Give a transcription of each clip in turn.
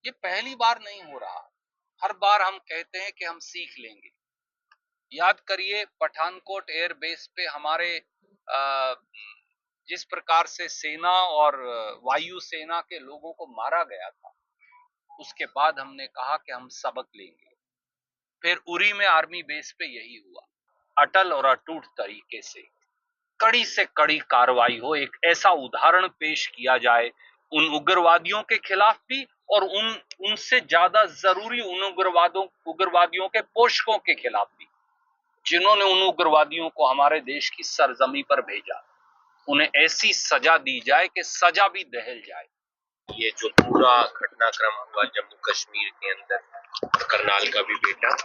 ये पहली बार नहीं हो रहा। हर बार हम कहते हैं कि हम सीख लेंगे। याद करिए पठानकोट एयर बेस पे हमारे जिस प्रकार से सेना और वायु सेना के लोगों को मारा गया था, उसके बाद हमने कहा कि हम सबक लेंगे। फिर उरी में आर्मी बेस पे यही हुआ। अटल और अटूट तरीके से कड़ी कार्रवाई हो, एक ऐसा उदाहरण पेश किया जाए उन उग्रवादियों के खिलाफ भी, और उनसे ज्यादा जरूरी उन उग्रवादियों के पोषकों के खिलाफ भी, जिन्होंने उन उग्रवादियों को हमारे देश की सरजमी पर भेजा। उन्हें ऐसी सजा दी जाए कि सजा भी दहल जाए। ये जो पूरा घटनाक्रम हुआ जम्मू कश्मीर के अंदर, करनाल का भी बेटा,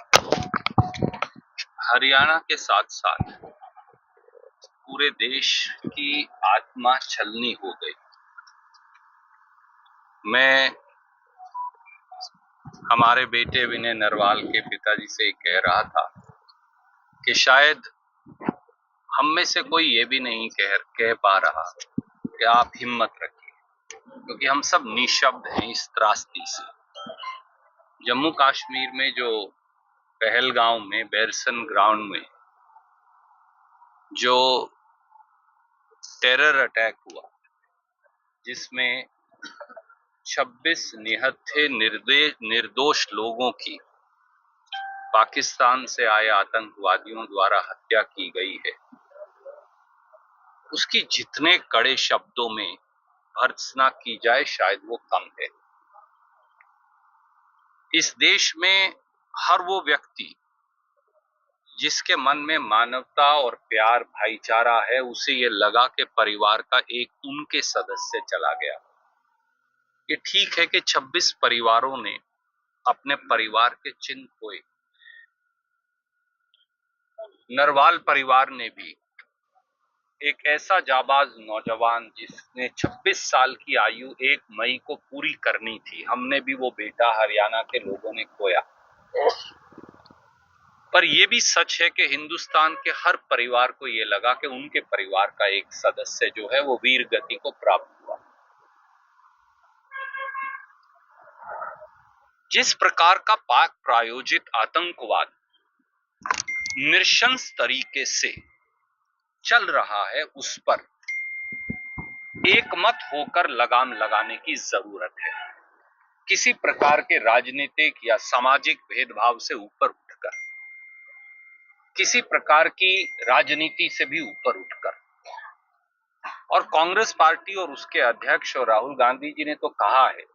हरियाणा के साथ साथ पूरे देश की आत्मा छलनी हो गई। मैं हमारे बेटे विनय नरवाल के पिताजी से कह रहा था कि शायद हम में से कोई ये भी नहीं कह पा रहा कि आप हिम्मत रखिए, क्योंकि हम सब निशब्द हैं इस त्रासदी से। जम्मू कश्मीर में जो पहलगांव में बैरसन ग्राउंड में जो टेरर अटैक हुआ, जिसमें 26 निहत्थे निर्दोष लोगों की पाकिस्तान से आए आतंकवादियों द्वारा हत्या की गई है, उसकी जितने कड़े शब्दों में भर्त्सना की जाए शायद वो कम है। इस देश में हर वो व्यक्ति जिसके मन में मानवता और प्यार भाईचारा है, उसे ये लगा कि परिवार का एक उनके सदस्य चला गया। ये ठीक है कि 26 परिवारों ने अपने परिवार के चिन्ह खोए। नरवाल परिवार ने भी एक ऐसा जाबाज नौजवान जिसने 26 साल की आयु 1 मई को पूरी करनी थी, हमने भी वो बेटा हरियाणा के लोगों ने खोया। पर यह भी सच है कि हिंदुस्तान के हर परिवार को यह लगा कि उनके परिवार का एक सदस्य जो है वो वीर गति को प्राप्त हुआ। जिस प्रकार का पाक प्रायोजित आतंकवाद नृशंस तरीके से चल रहा है, उस पर एकमत होकर लगाम लगाने की जरूरत है। किसी प्रकार के राजनीतिक या सामाजिक भेदभाव से ऊपर उठकर, किसी प्रकार की राजनीति से भी ऊपर उठकर, और कांग्रेस पार्टी और उसके अध्यक्ष और राहुल गांधी जी ने तो कहा है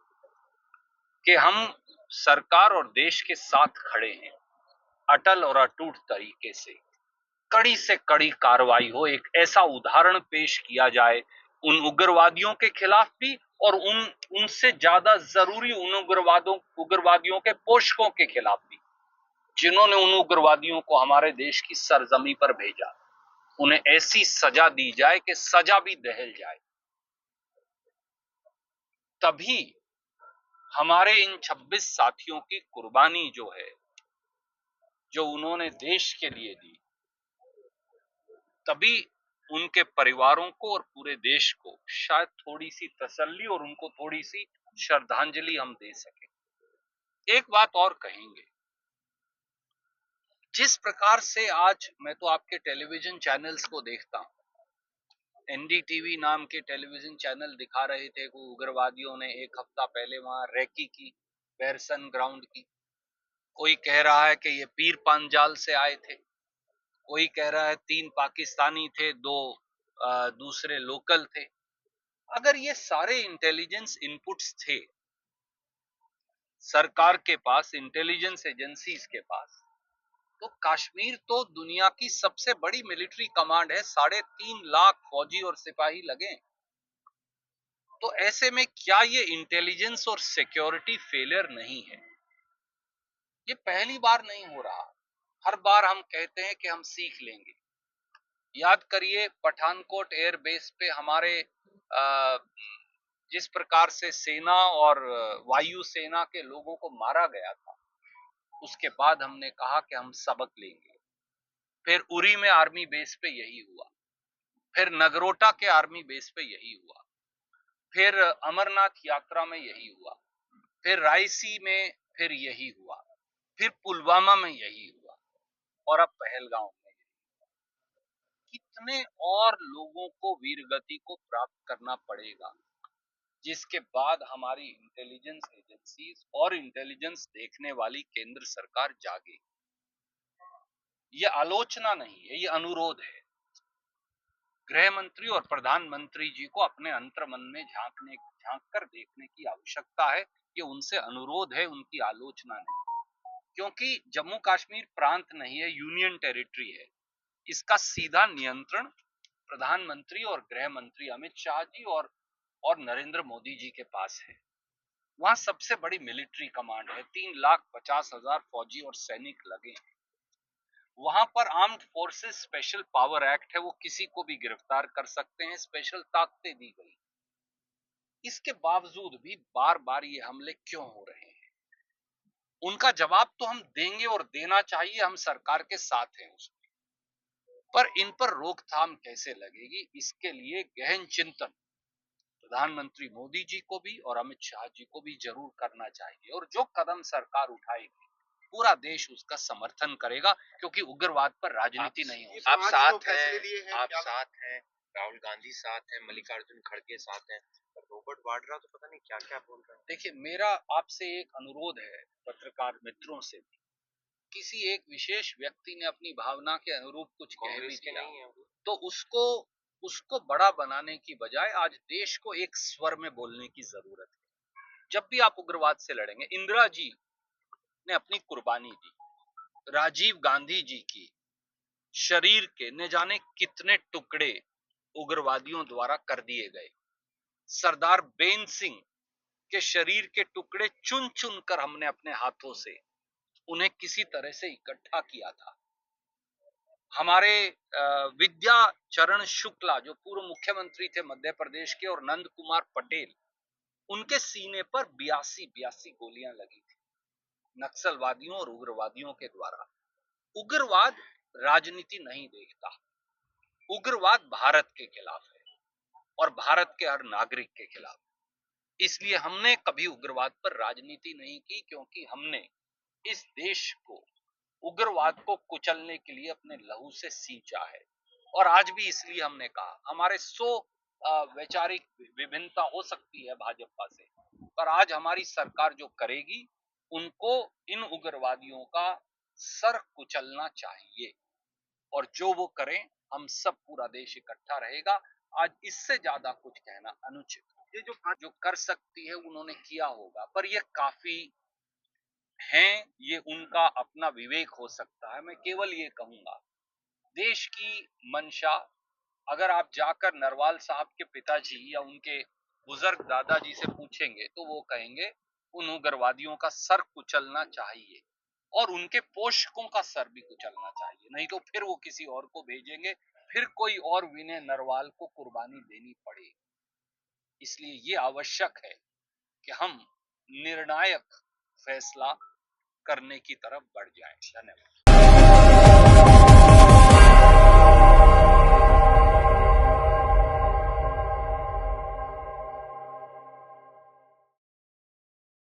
कि हम सरकार और देश के साथ खड़े हैं, अटल और अटूट तरीके से कड़ी कार्रवाई हो, एक ऐसा उदाहरण पेश किया जाए उन उग्रवादियों के खिलाफ भी, और उनसे ज्यादा जरूरी उन उग्रवादियों के पोषकों के खिलाफ भी, जिन्होंने उन उग्रवादियों को हमारे देश की सरजमी पर भेजा। उन्हें ऐसी सजा दी जाए कि सजा भी दहल जाए। तभी हमारे इन 26 साथियों की कुर्बानी जो है, जो उन्होंने देश के लिए दी, तभी उनके परिवारों को और पूरे देश को शायद थोड़ी सी तसल्ली और उनको थोड़ी सी श्रद्धांजलि हम दे सके। एक बात और कहेंगे, जिस प्रकार से आज मैं तो आपके टेलीविजन चैनल्स को देखता हूं, एनडीटीवी नाम के टेलीविजन चैनल दिखा रहे थे कि उग्रवादियों ने एक हफ्ता पहले वहां रैकी की, बैरसन ग्राउंड की। कोई कह रहा है कि ये पीर पांजाल से आए थे, कोई कह रहा है 3 पाकिस्तानी थे, 2 दूसरे लोकल थे। अगर ये सारे इंटेलिजेंस इनपुट्स थे सरकार के पास, इंटेलिजेंस एजेंसीज के पास, तो कश्मीर तो दुनिया की सबसे बड़ी मिलिट्री कमांड है, 3.5 लाख फौजी और सिपाही लगे। तो ऐसे में क्या ये इंटेलिजेंस और सिक्योरिटी फेलियर नहीं है? ये पहली बार नहीं हो रहा। हर बार हम कहते हैं कि हम सीख लेंगे। याद करिए पठानकोट एयर बेस पे हमारे जिस प्रकार से सेना और वायु सेना के लोगों को मारा गया था, उसके बाद हमने कहा कि हम सबक लेंगे। फिर उरी में आर्मी बेस पे यही हुआ, फिर नगरोटा के आर्मी बेस पे यही हुआ, फिर अमरनाथ यात्रा में यही हुआ, फिर रायसी में फिर यही हुआ, फिर पुलवामा में यही हुआ, और अब पहलगांव में। कितने और लोगों को वीरगति को प्राप्त करना पड़ेगा, जिसके बाद हमारी इंटेलिजेंस एजेंसीज और इंटेलिजेंस देखने वाली केंद्र सरकार जागे। ये आलोचना नहीं है, ये अनुरोध है। गृह मंत्री और प्रधानमंत्री जी को अपने अंतर्मन में झांक कर देखने की आवश्यकता है। ये उनसे अनुरोध है, उनकी आलोचना नहीं, क्योंकि जम्मू कश्मीर प्रांत नहीं है, यूनियन टेरिटरी है। इसका सीधा नियंत्रण प्रधानमंत्री और गृह मंत्री अमित शाह जी और नरेंद्र मोदी जी के पास है। वहां सबसे बड़ी मिलिट्री कमांड है, 3,50,000 फौजी और सैनिक लगे हैं। वहां पर armed forces special power act है, वो किसी को भी गिरफ्तार कर सकते हैं, स्पेशल ताकतें दी गई। इसके बावजूद भी बार बार ये हमले क्यों हो रहे हैं? उनका जवाब तो हम देंगे और देना चाहिए, हम सरकार के साथ हैं उसमें, पर इन पर रोकथाम कैसे लगेगी, इसके लिए गहन चिंतन प्रधानमंत्री मोदी जी को भी और अमित शाह जी को भी जरूर करना चाहिए। और जो कदम सरकार उठाएगी पूरा देश उसका समर्थन करेगा, क्योंकि उग्रवाद पर राजनीति नहीं हो सकती। आप साथ हैं, राहुल गांधी साथ हैं, मल्लिकार्जुन खड़गे साथ हैं, पर रॉबर्ट वाड्रा तो पता नहीं क्या क्या बोल रहे हैं। देखिए, मेरा आपसे एक अनुरोध है, पत्रकार मित्रों से भी, किसी एक विशेष व्यक्ति ने अपनी भावना के अनुरूप कुछ कह भी दिया तो उसको बड़ा बनाने की बजाय आज देश को एक स्वर में बोलने की जरूरत है। जब भी आप उग्रवाद से लड़ेंगे, इंदिरा जी ने अपनी कुर्बानी दी, राजीव गांधी जी की शरीर के न जाने कितने टुकड़े उग्रवादियों द्वारा कर दिए गए, सरदार बेन सिंह के शरीर के टुकड़े चुन चुन कर हमने अपने हाथों से उन्हें किसी तरह से इकट्ठा किया था। हमारे विद्याचरण शुक्ला जो पूर्व मुख्यमंत्री थे मध्य प्रदेश के, और नंद कुमार पटेल, उनके सीने पर 82 गोलियां लगी थी नक्सलवादियों और उग्रवादियों के द्वारा। उग्रवाद राजनीति नहीं देखता, उग्रवाद भारत के खिलाफ है और भारत के हर नागरिक के खिलाफ। इसलिए हमने कभी उग्रवाद पर राजनीति नहीं की, क्योंकि हमने इस देश को उग्रवाद को कुचलने के लिए अपने लहू से सींचा है। और आज भी इसलिए हमने कहा, हमारे 100 वैचारिक विभिन्नता हो सकती है भाजपा से, पर आज हमारी सरकार जो करेगी उनको इन उग्रवादियों का सर कुचलना चाहिए, और जो वो करें हम सब पूरा देश इकट्ठा रहेगा। आज इससे ज्यादा कुछ कहना अनुचित। ये जो कर सकती है उन्होंने किया होगा, पर ये काफी हैं, ये उनका अपना विवेक हो सकता है। मैं केवल ये कहूंगा, देश की मंशा, अगर आप जाकर नरवाल साहब के पिताजी या उनके बुजुर्ग दादाजी से पूछेंगे तो वो कहेंगे उन उग्रवादियों का सर कुचलना चाहिए और उनके पोषकों का सर भी कुचलना चाहिए, नहीं तो फिर वो किसी और को भेजेंगे, फिर कोई और विनय नरवाल को कुर्बानी देनी पड़ेगी। इसलिए ये आवश्यक है कि हम निर्णायक फैसला करने की तरफ बढ़ जाएं। धन्यवाद।